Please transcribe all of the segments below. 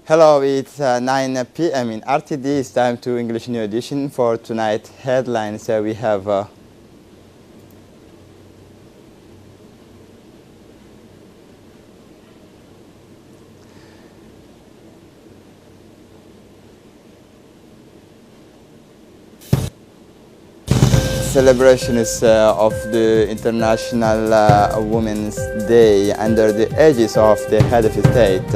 Hello, it's 9 p.m. in RTD. It's time to English New Edition for tonight. Headlines we have celebrations of the International Women's Day under the aegis of the head of state.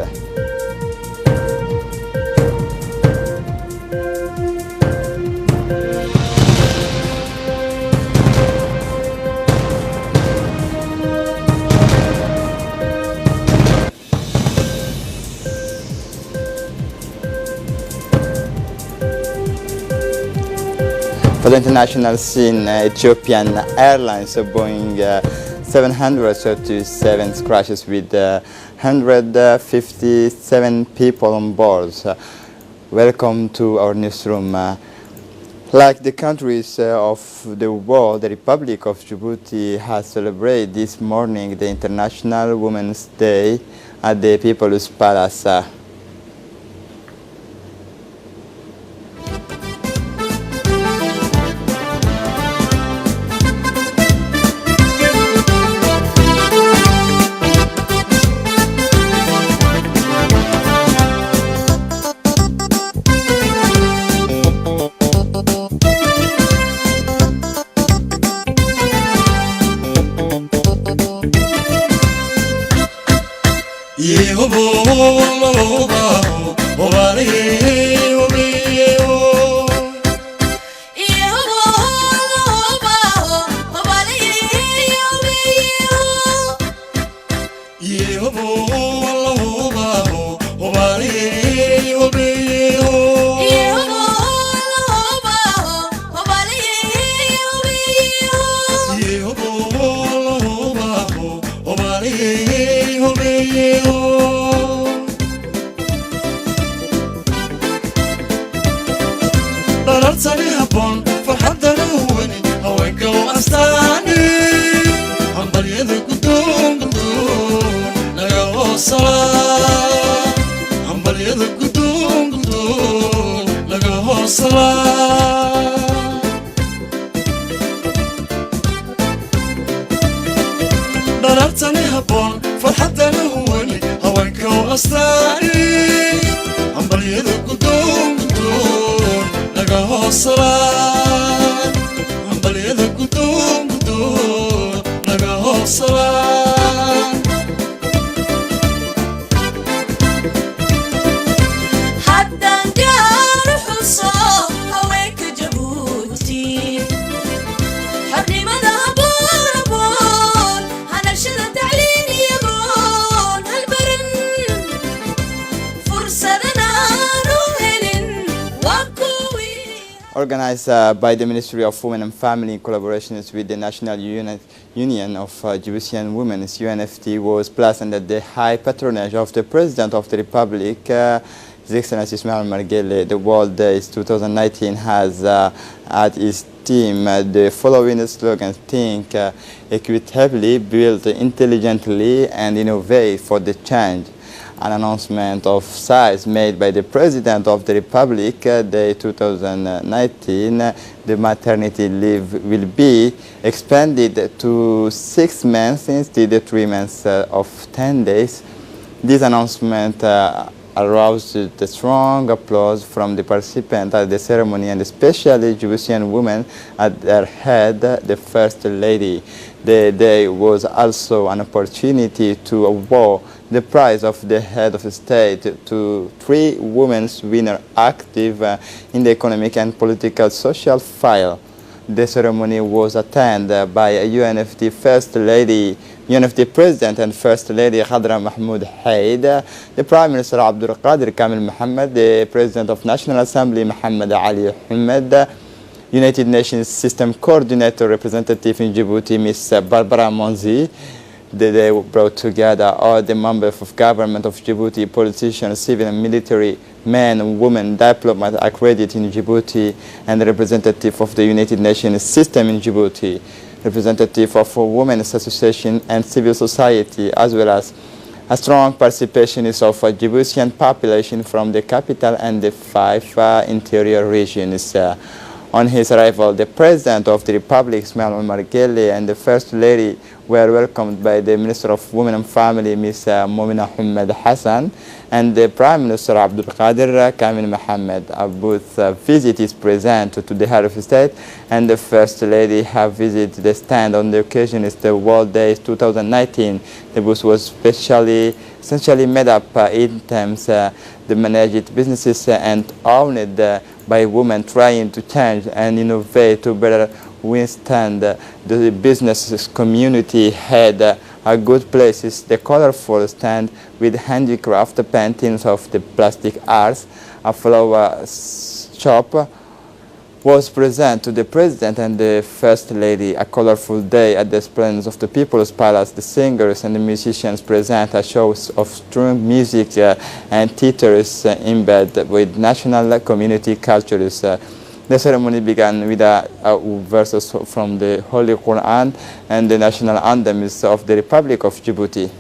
For the international scene, Ethiopian Airlines Boeing 737 crashes with 157 people on board. Welcome to our newsroom. Like the countries of the world, the Republic of Djibouti has celebrated this morning the International Women's Day at the People's Palace. Organized by the Ministry of Women and Family in collaboration with the National Union of Djiboutian Women, UNFT, was placed under the high patronage of the President of the Republic, His Excellency Ismail Margele. The World Days 2019 has at its theme the following slogan: think equitably, build intelligently, and innovate for the change. An announcement of size made by the President of the Republic, Day 2019, the maternity leave will be expanded to 6 months instead of 3 months of 10 days. This announcement aroused the strong applause from the participants at the ceremony, and especially Djiboutian women at their head, the First Lady. The day was also an opportunity to award the prize of the head of the state to 3 women winners active in the economic and political social file. The ceremony was attended by UNFT First Lady, UNFT President and First Lady Khadra Mahmoud Haid, the Prime Minister Abdul Qadir Kamil Mohammed, the President of National Assembly Mohammed Ali Ahmed, United Nations System Coordinator Representative in Djibouti Ms. Barbara Monzi. They brought together all the members of government of Djibouti, politicians, civil and military, men, women, diplomats accredited in Djibouti, and representative of the United Nations system in Djibouti, representative of Women's Association and civil society, as well as a strong participation is of a Djiboutian population from the capital and the 5 interior regions. On his arrival, the President of the Republic, Ismail Omar Guelleh, and the First Lady were welcomed by the Minister of Women and Family, Ms. Momina Ahmed Hassan, and the Prime Minister Abdul Qadir Kamil Mohammed. A booth visit is present to the Head of State, and the First Lady have visited the stand on the occasion is the World Day 2019. The booth was essentially made up in terms the managed businesses and owned by women trying to change and innovate to better withstand the business community. Had a good places the colorful stand with handicraft paintings of the plastic arts. A flower shop was present to the President and the First Lady. A colorful day at the Esplanade of the People's Palace. The singers and the musicians present a show of string music and theaters embedded with national community cultures. The ceremony began with verses from the Holy Quran and the national anthems of the Republic of Djibouti.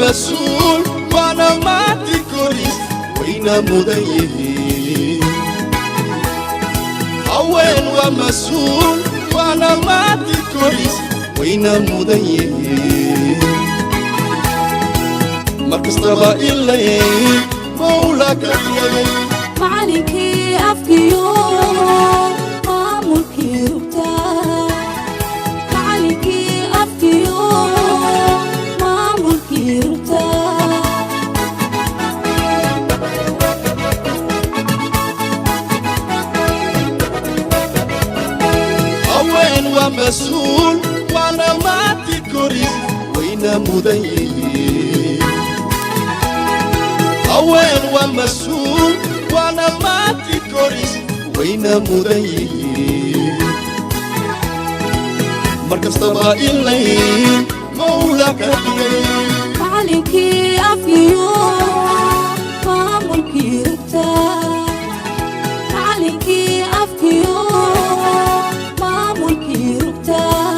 مسؤول وانا ما تكوريس وين مضيه وين ومسؤول وانا ما تكوريس وين مضيه مركز طبا إلي مولاك يا معلك أفكيو ما ملكي ربتا معلك أفكيو مسؤول وانا ما تكوريس وين مضيه وين ومسؤول وانا ما تكوريس وين مضيه مركز طبا إلي مولاك معلك أفيو ما ملكي ربتا معلك أفيو ما ملكي ربتا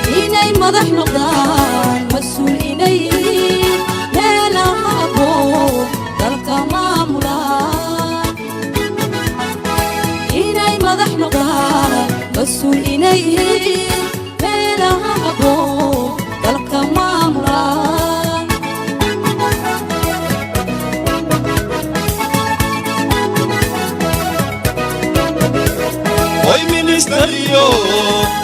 إني مضح نقدان مسؤول إني لا أبو دلك مامولا إني مضح نقدان مسؤول إني لا أبو دلك مامولا مينستريو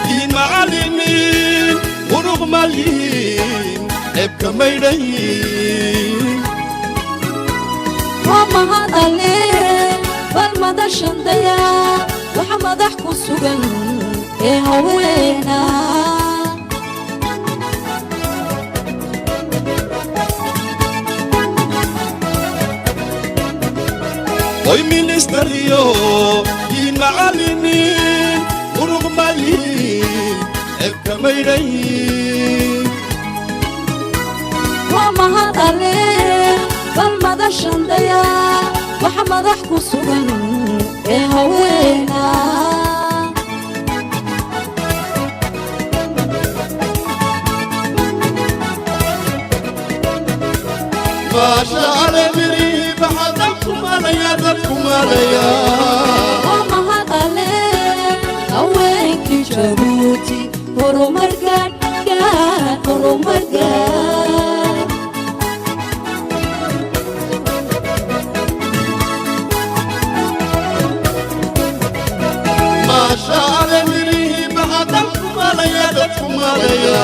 دين معلمين ورغمالين ابقى ميدين وما هذا الليل والمدى شنديا وحمد احكو السجن ايه هوينا Hoy ministerio y معلمين ورغمالين ابقى ميدين وما هذا الليل والمدى شنديا وحمد احكو السجن ايه هوينا ما شاء لمري بحدكم عليا دكم عليا ومهد عليه هوينك جبوتي هرمرقان قان هرمرقان ما شاء لمري بحدكم عليا دكم عليا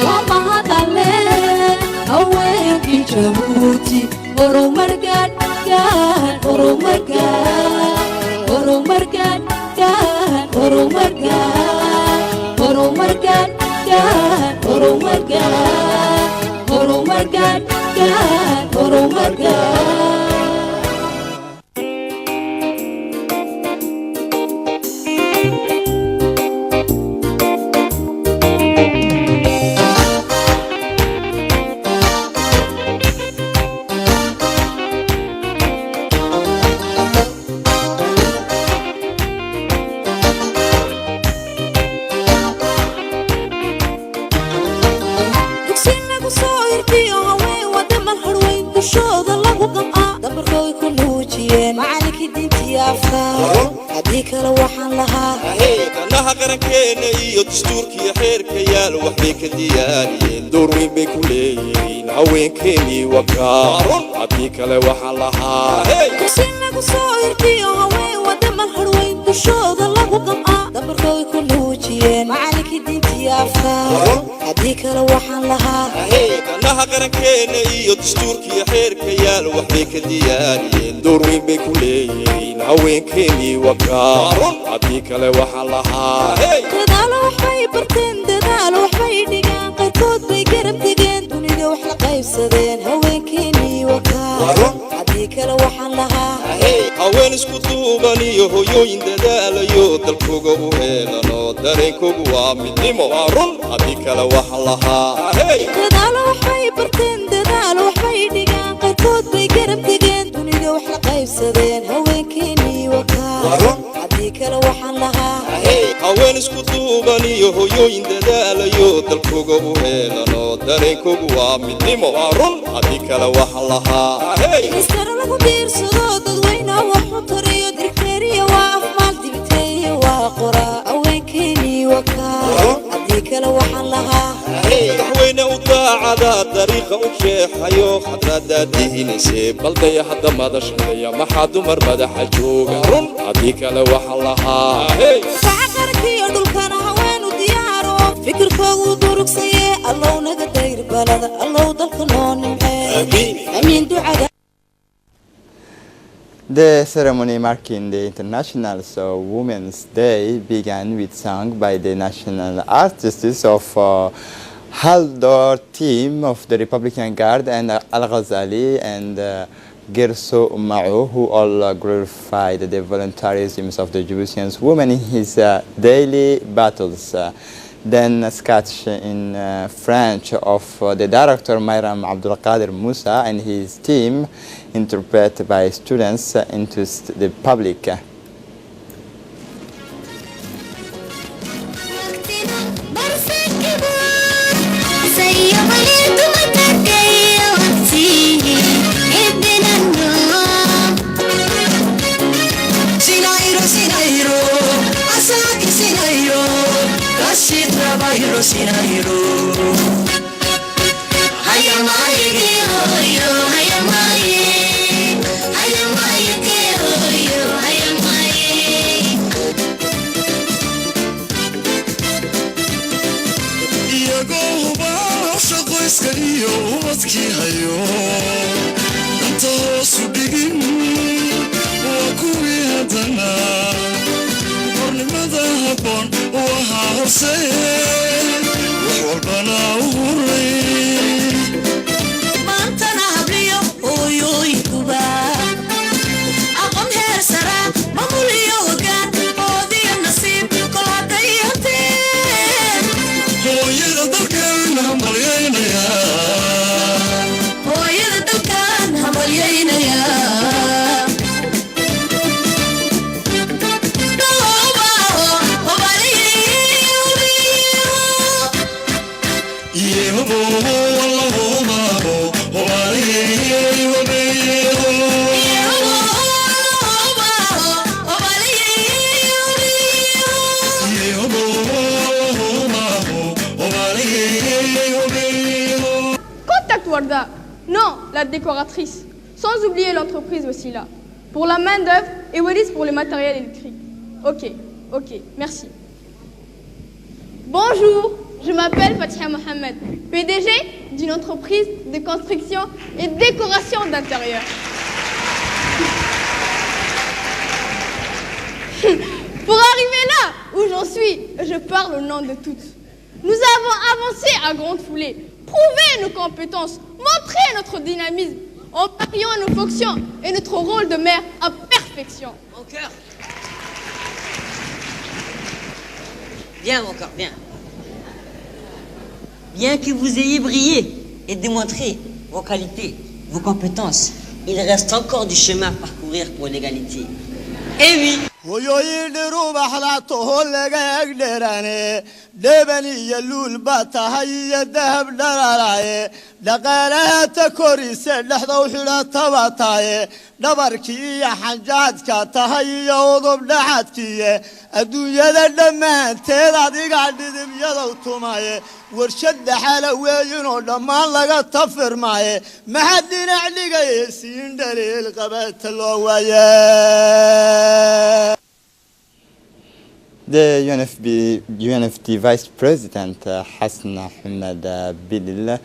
ومهد عليه هوينك جبوتي هرمرقان قان هرمرقان هرمرقان قان هرمرقان هرمرقان قان هرمرقان هرمرقان قان هرمرقان هديك لو وحن لها كانها قرنكينا iyo dastuurkii xeerka yaal wax bay ka diyaariyeen door weyn bay ku leeyihiin haweenkeeni waqaaron hadii kale waxa lahaa kusinagu soo irtiyo haween wadama harweyn dushooda lagu qamca dabarkooy ku nuujiyeen macalinki diintii afkaan hadii kale waxaan lahaa kanaha qarankeena iyo dastuurkii xeerka yaal wax bay ka diyaariyeen door weyn bay ku leeyihiin haweenkeeni waqaaron hadii kale waxa lahaa dadaalo waxbay barteen dadaalo waxbay dhigaan qaytood bay garab degeen dunida wax la qaybsadeen haweenkeeni waqaaron hadii kale waxaan lahaa haween isku duuban iyo hooyooyin dadaalayo dalkooga u heelano dareenkoogu waa midnimo waa run hadii kale waxa lahaa dadaalo waxbay barteen dadaalo waxbay dhigaan qaytood bay garab degeen dunida wax la qaybsadeen haweenkeeni waqaaron hadii kale waxaan lahaa haween isku duuban iyo hooyooyin dadaalayo dalkooga u heelano dareenkoogu waa midnimo waa run hadii kale waxa lahaa istara lagu diirsado dadweyne wax u tariyo dirkeeriya waa afmaal dibiteeya waa qoraa haweenkeeni waqaaron hadii kale waxaan lahaa madaxweyne u daacada dariiqa u sheexayo khadrada dihinayse baldaya hadda madashadaya maxaa dumar madaxa jooga run hadii kale waxa lahaa فعقركي دولكنا هوين وديارو فكركوغو دوركسيه الله نغا داير بلد الله دلكنا نمحي امين دعاء. The ceremony marking the International Women's Day began with song by the national artists of Haldor team of the Republican Guard and Al-Ghazali and Gerso Ma'u, who all glorified the voluntarism of the Egyptian women in his daily battles. Then a sketch in French of the director Mayram Abdulkader Musa and his team, interpreted by students into the public. Yeah. Non, la décoratrice. Sans oublier l'entreprise aussi là. Pour la main-d'œuvre et Wallis pour les matériels électriques. Ok, merci. Bonjour, je m'appelle Fatia Mohamed, PDG d'une entreprise de construction et décoration d'intérieur. Pour arriver là où j'en suis, je parle au nom de toutes. Nous avons avancé à grande foulée, prouvé nos compétences, montré notre dynamisme, en pariant nos fonctions et notre rôle de mère à perfection. Mon cœur. Viens, mon cœur, viens. Bien que vous ayez brillé et démontré vos qualités, vos compétences, il reste encore du chemin à parcourir pour l'égalité. Et oui. ويويلرو بحلاته لقاك دراني دبني يلول باتا هيا دهب دراراي لقالها تكوريس لحظة وحلا تباتاي دبركي يا حجاتك تهيا وضب لحدكي الدنيا لما تيضا قاعد دم يضو ماي ورشد حلوين لما لقى تفر ماي ما حد نعلق يسين دليل قبات الويا. The UNFD Vice President Hassan Ahmed Bidil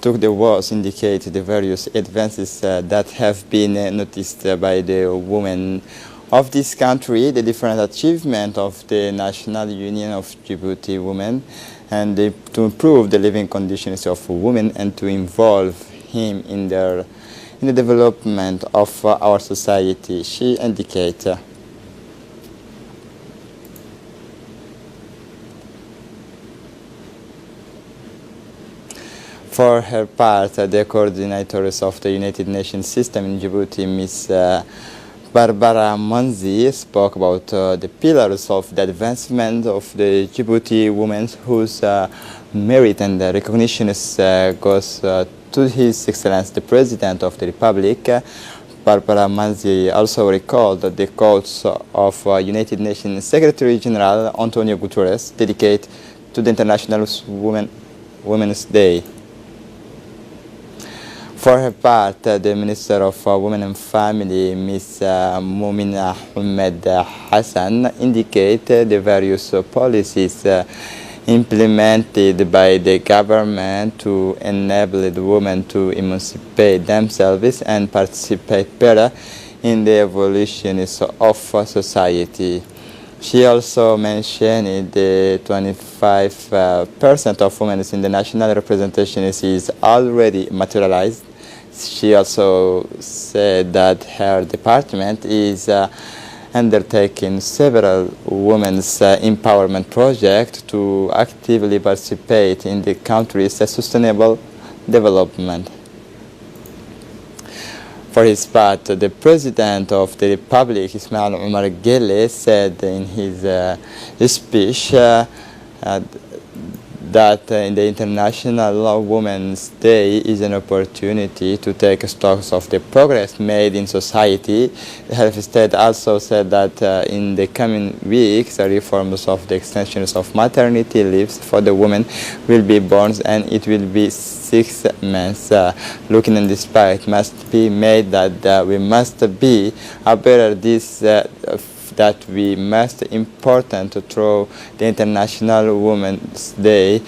took the words to indicate the various advances that have been noticed by the women of this country, the different achievements of the National Union of Djibouti Women, and to improve the living conditions of women and to involve him in the development of our society. She indicated. For her part, the coordinators of the United Nations system in Djibouti, Ms. Barbara Manzi, spoke about the pillars of the advancement of the Djibouti women whose merit and recognition goes to His Excellency the President of the Republic. Barbara Manzi also recalled the quotes of United Nations Secretary General Antonio Guterres dedicated to the International Women's Day. For her part, the Minister of Women and Family, Ms. Moumina Ahmed Hassan, indicated the various policies implemented by the government to enable the women to emancipate themselves and participate better in the evolution of society. She also mentioned the 25% of women in the national representation is already materialized. She also said that her department is undertaking several women's empowerment projects to actively participate in the country's sustainable development. For his part, the President of the Republic, Ismail Omar Guelleh, said in his speech that in the International Women's Day is an opportunity to take stock of the progress made in society. The head of state also said that in the coming weeks, the reforms of the extensions of maternity leaves for the women will be born, and it will be 6 months. Looking in this part, must be made that we must be aware of this that we must important through the International Women's Day,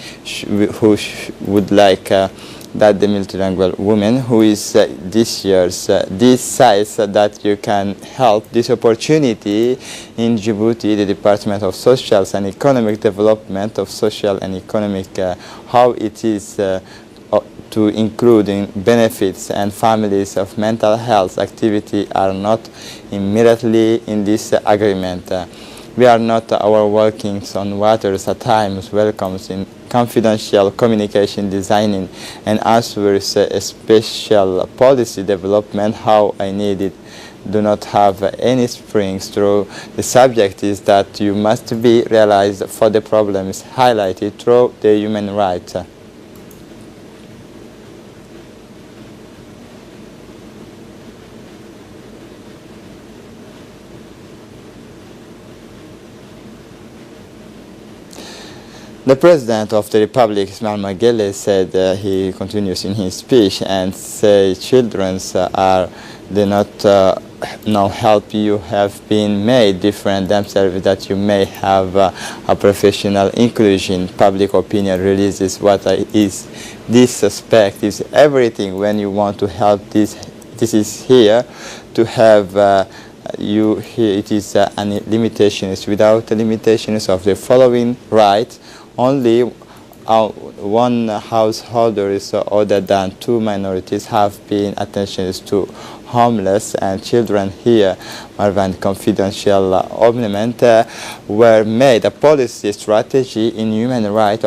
who would like that the multilingual woman who is this year's this size that you can help this opportunity in Djibouti, the Department of Social and Economic Development of Social and Economic, how it is to including benefits and families of mental health activity are not immediately in this agreement. We are not our workings on waters at times welcomes in confidential communication designing and answers a special policy development how I need it do not have any springs through the subject is that you must be realized for the problems highlighted through the human rights. The President of the Republic, Ismail Magele, said he continues in his speech and say children do not no help you have been made different themselves, that you may have a professional inclusion. Public opinion releases what is this aspect is everything when you want to help this is here to have you here. It is any limitations without the limitations of the following right. Only one householder is other than two minorities have been attentions to homeless and children here. More than confidential agreement were made a policy strategy in human rights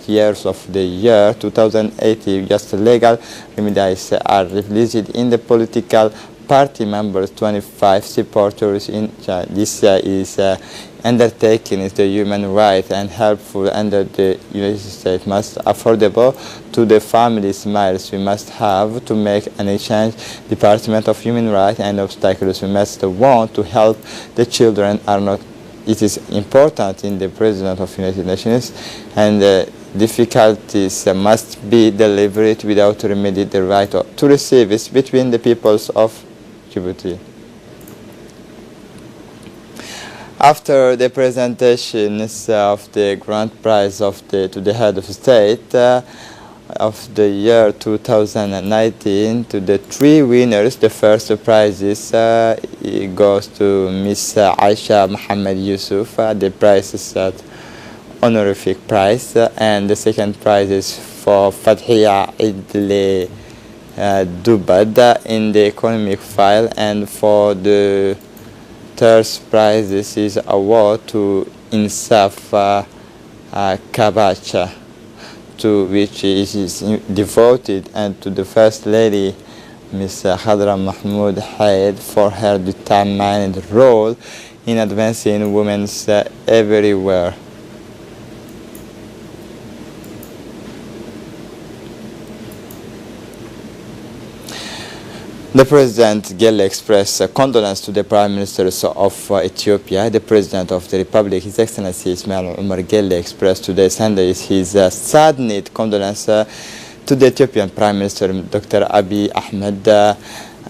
years of the year 2080. Just legal remedies are released in the political party members, 25 supporters in this is undertaking is the human right and helpful under the United States must affordable to the families miles we must have to make any change. Department of Human Rights and obstacles we must want to help the children are not. It is important in the President of United Nations and difficulties must be delivered without remedy the right to receive it between the peoples of Djibouti. After the presentations of the grand prize of to the head of state of the year 2019 to the three winners, the first prizes goes to Miss Aisha Mohammed Yusuf. The prize is an honorific prize, and the second prize is for Fathia Idli Dubad in the economic file, and for the third prize this is award to Insaf Kabacha, to which is devoted and to the First Lady Ms. Khadra Mahmoud Haid for her determined role in advancing women's everywhere. The President Gele expressed condolence to the Prime Ministers of Ethiopia. The President of the Republic, His Excellency Ismail Omar Gele, expressed today Sunday his saddened condolence to the Ethiopian Prime Minister Dr. Abiy Ahmed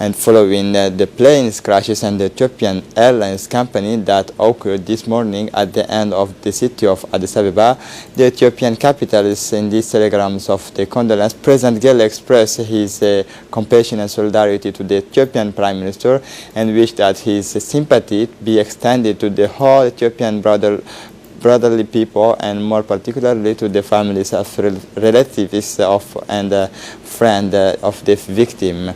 and following the planes crashes and the Ethiopian Airlines company that occurred this morning at the end of the city of Addis Ababa, the Ethiopian capital. Is in these telegrams of the condolence, President Gele expressed his compassion and solidarity to the Ethiopian Prime Minister and wished that his sympathy be extended to the whole Ethiopian brotherly people, and more particularly to the families of relatives of and friends of the victim.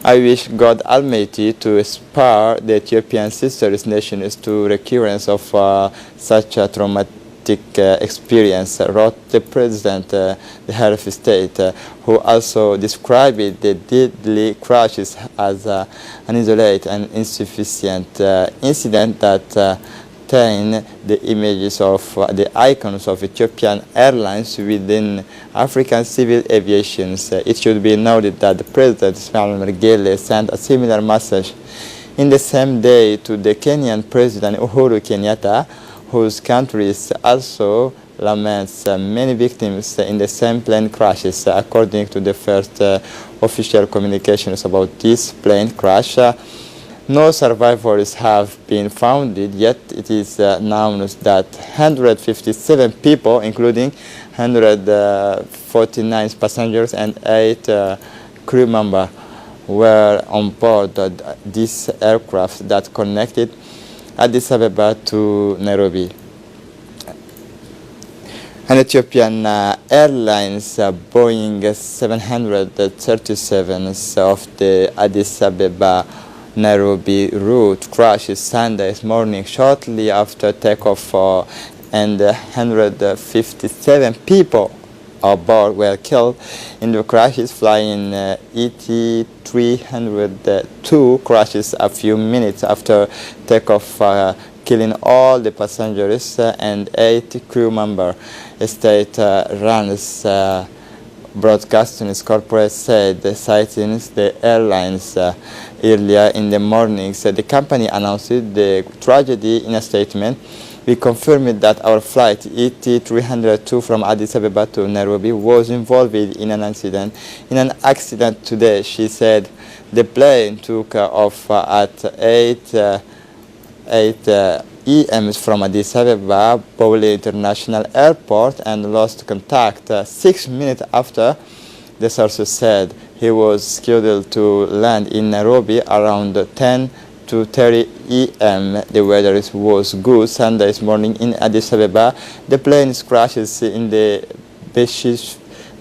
I wish God Almighty to spare the Ethiopian sisters nations to recurrence of such a traumatic experience, wrote the President, the head of state, who also described the deadly crashes as an isolated and insufficient incident that the images of the icons of Ethiopian Airlines within African civil aviation. It should be noted that the President Ismail Gele sent a similar message in the same day to the Kenyan President Uhuru Kenyatta, whose country also laments many victims in the same plane crashes. According to the first official communications about this plane crash, no survivors have been found, yet it is known that 157 people, including 149 passengers and 8 crew members, were on board this aircraft that connected Addis Ababa to Nairobi. An Ethiopian Airlines Boeing 737 of the Addis Ababa Nairobi route crashed Sunday morning shortly after takeoff, and 157 people aboard were killed in the crashes. Flying ET-302 crashes a few minutes after takeoff, killing all the passengers and 8 crew members. State runs Broadcasting Corporate said, citing the airlines earlier in the morning. The company announced the tragedy in a statement. We confirmed that our flight ET-302 from Addis Ababa to Nairobi was involved in an accident today, she said. The plane took off at 8 EM from Addis Ababa Bole International Airport and lost contact 6 minutes after. The sources said he was scheduled to land in Nairobi around 10 to 30 EM. The weather was good Sunday morning in Addis Ababa. The plane crashes in the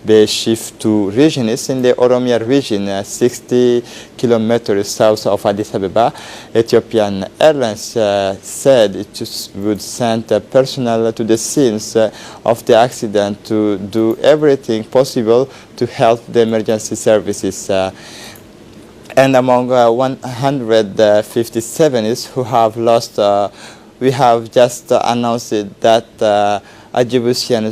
Beshiftu region is in the Oromia region, 60 kilometers south of Addis Ababa. Ethiopian Airlines said it would send personnel to the scenes of the accident to do everything possible to help the emergency services. And among 157 who have lost, we have just announced that a Djiboutian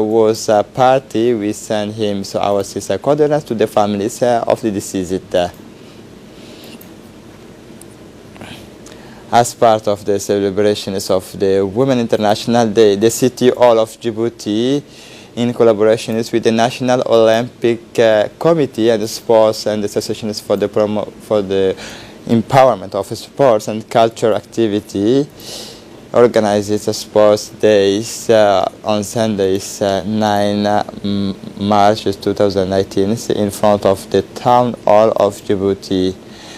was a party. We sent him our sincere condolences to the families of the deceased. As part of the celebrations of the Women International Day, the City Hall of Djibouti, in collaboration with the National Olympic Committee and the sports and associations for the empowerment of sports and culture activity, organizes sports days on Sundays, 9 March 2019, in front of the Town Hall of Djibouti.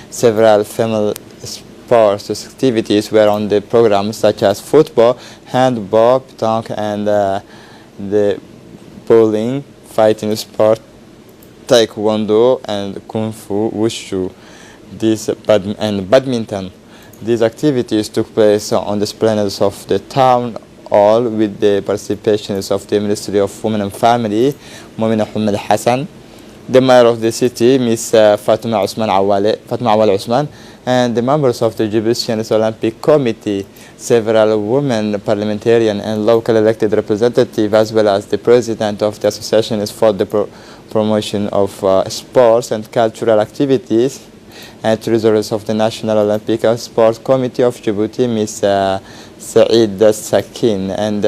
Several female sports activities were on the program, such as football, handball, pétanque, and the bowling, fighting sport, taekwondo, and kung fu, wushu, and badminton. These activities took place on the esplanades of the town hall with the participation of the Ministry of Women and Family, Momina Humad Hassan, the mayor of the city, Miss Fatima Awal Usman, and the members of the Djiboutian Olympic Committee, several women parliamentarians and local elected representatives, as well as the president of the Association for the Promotion of Sports and Cultural Activities, and treasurers of the National Olympic and Sports Committee of Djibouti, Ms. Saeed Sakin, and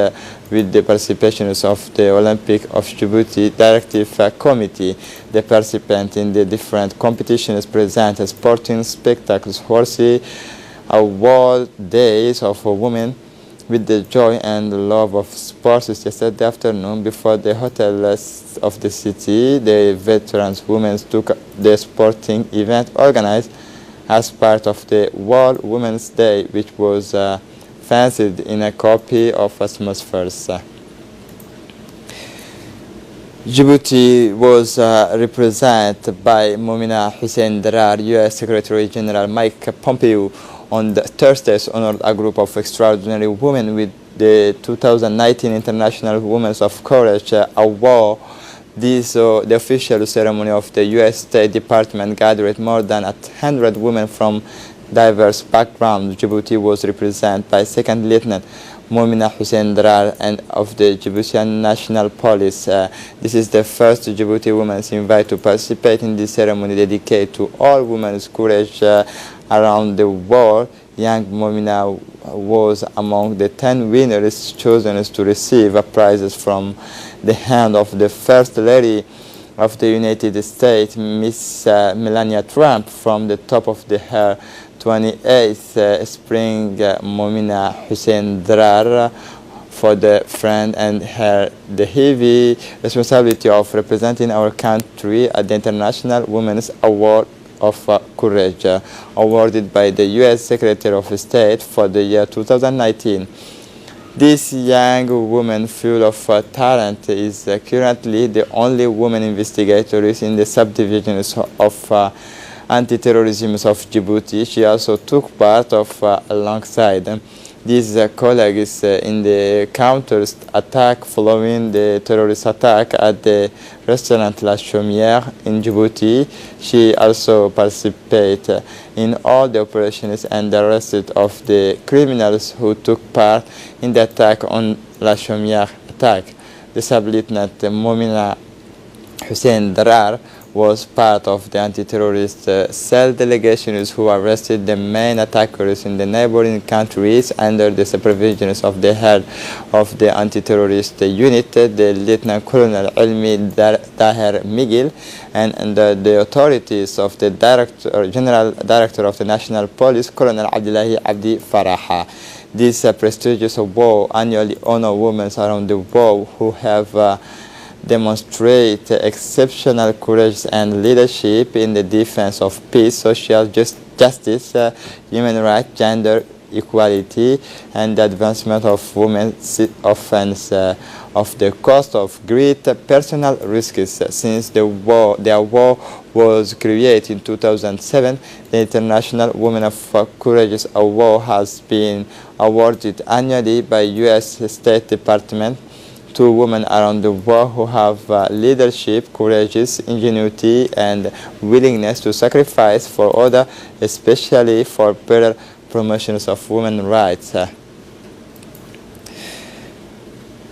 with the participation of the Olympic of Djibouti Directive Committee. The participants in the different competitions present sporting spectacles, horsey, award days of women with the joy and love of sports. Yesterday afternoon, before the hotel of the city, the veterans women took the sporting event organized as part of the World Women's Day, which was fancied in a copy of Asmus First. Djibouti was represented by Momina Hussein Darar, U.S. Secretary General Mike Pompeo, on the Thursdays honored a group of extraordinary women with the 2019 International Women of Courage Award. The official ceremony of the U.S. State Department gathered more than 100 women from diverse backgrounds. Djibouti was represented by Second Lieutenant Momina Hussein Darar and of the Djiboutian National Police. This is the first Djibouti women invited to participate in this ceremony dedicated to all women's courage around the world. Young Momina was among the 10 winners chosen to receive prizes from the hand of the First Lady of the United States, Miss Melania Trump. From the top of her 28th spring, Momina Hussein Darar, for the friend and the heavy responsibility of representing our country at the International Women's Award of Courage, awarded by the U.S. Secretary of State for the year 2019. This young woman, full of talent, is currently the only woman investigator in the subdivisions of anti-terrorism of Djibouti. She also took part alongside these colleagues in the counter attack following the terrorist attack at the restaurant La Chaumière in Djibouti. She also participated in all the operations and arrested of the criminals who took part in the attack on La Chaumière attack. The Sub-Lieutenant Momina Hussein Darar was part of the anti-terrorist cell delegations who arrested the main attackers in the neighboring countries under the supervision of the head of the anti-terrorist unit, the Lieutenant Colonel Elmi Daher Miguel, and under the authorities of the General Director of the National Police, Colonel Abdullahi Abdi Faraha. This prestigious award annually honors women around the world who have demonstrate exceptional courage and leadership in the defense of peace, social justice, human rights, gender equality, and the advancement of women's offense of the cost of great personal risks. Since the award was created in 2007, the International Women of Courage Award has been awarded annually by U.S. State Department to women around the world who have leadership, courage, ingenuity, and willingness to sacrifice for others, especially for better promotions of women's rights.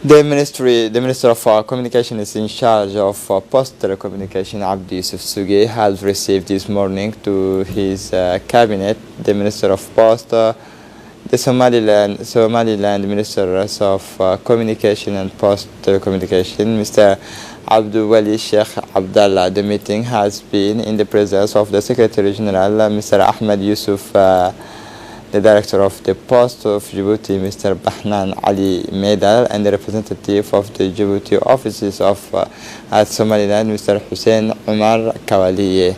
The Minister of Communication is in charge of postal communication. Abdi Yusuf Sugi has received this morning to his cabinet the Minister of Post, the Somaliland Ministers of Communication and Post Communication, Mr. Abdul Wali Sheikh Abdallah. The meeting has been in the presence of the Secretary General, Mr. Ahmed Yusuf, the Director of the Post of Djibouti, Mr. Bahnan Ali Medal, and the representative of the Djibouti offices of at Somaliland, Mr. Hussein Umar Kawaliye.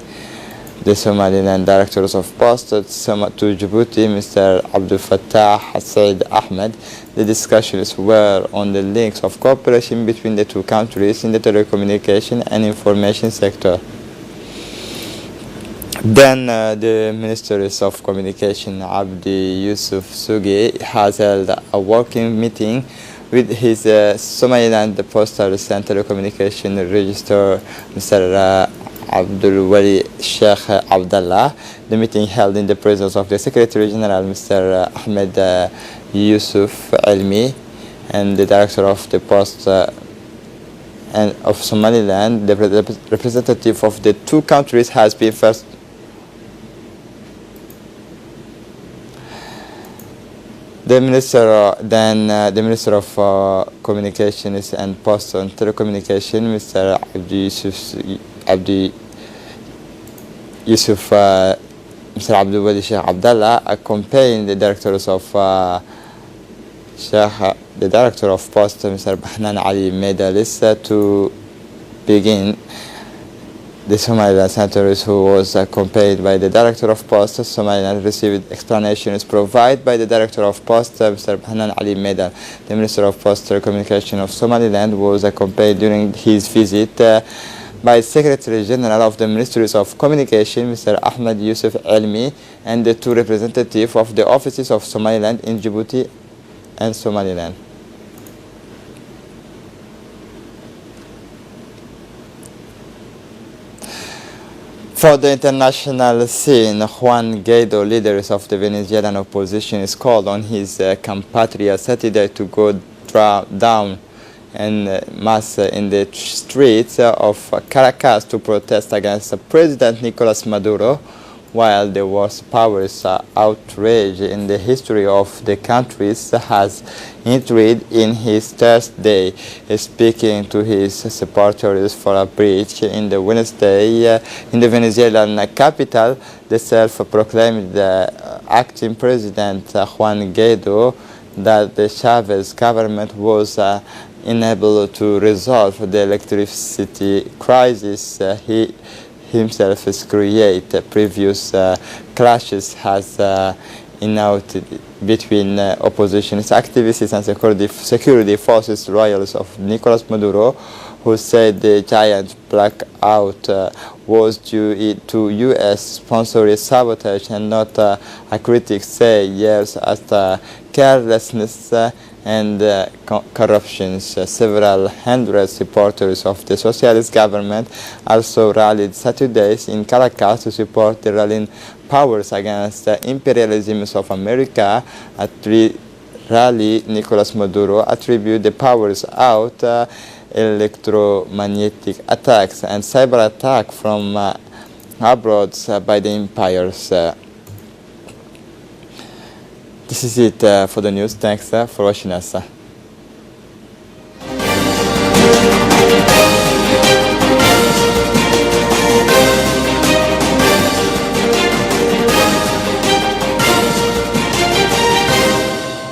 The Somaliland Directors of Post to Djibouti, Mr. Abdul Fattah Said Ahmed. The discussions were on the links of cooperation between the two countries in the telecommunication and information sector. Then the Ministers of Communication, Abdi Yusuf Sugi, has held a working meeting with his Somaliland Postal and Telecommunication Register, Mr. Abdul Wali Sheikh Abdallah. The meeting held in the presence of the Secretary General, Mr. Ahmed Yusuf Elmi, and the Director of the Post and of Somaliland. The representative of the two countries has been first. The Minister of Communications and Post and Telecommunication, Mr. Abdi Yusuf, Mr. Abdul Wali Sheikh Abdallah, accompanied the directors of the Director of Post, Mr. Bahnan Ali Medalis, to begin the Somaliland Senators, who was accompanied by the Director of Post. Somaliland received explanations provided by the Director of Post, Mr. Bahnan Ali Medal. The Minister of Post Telecommunication of Somaliland was accompanied during his visit by Secretary General of the Ministries of Communication, Mr. Ahmed Yusuf Elmi, and the two representatives of the offices of Somaliland in Djibouti and Somaliland. For the international scene, Juan Guaido, leaders of the Venezuelan opposition, is called on his compatriots Saturday to go down en masse in the streets of Caracas to protest against President Nicolas Maduro, while the worst powers outrage in the history of the countries has entered in his third day. Speaking to his supporters for a bridge in the Wednesday in the Venezuelan capital, the self-proclaimed acting president Juan Guaido that the Chavez government was unable to resolve the electricity crisis he himself has created. Previous clashes has enacted between opposition activists and security forces loyals of Nicolas Maduro, who said the giant blackout was due to U.S.-sponsored sabotage and not, a critic say, years after carelessness and corruption. Several hundred supporters of the socialist government also rallied Saturday in Caracas to support the rallying powers against the imperialism of America, a rally, Nicolas Maduro attributed the powers out electromagnetic attacks and cyber attack from abroad by the empires. This is it for the news. Thanks for watching us.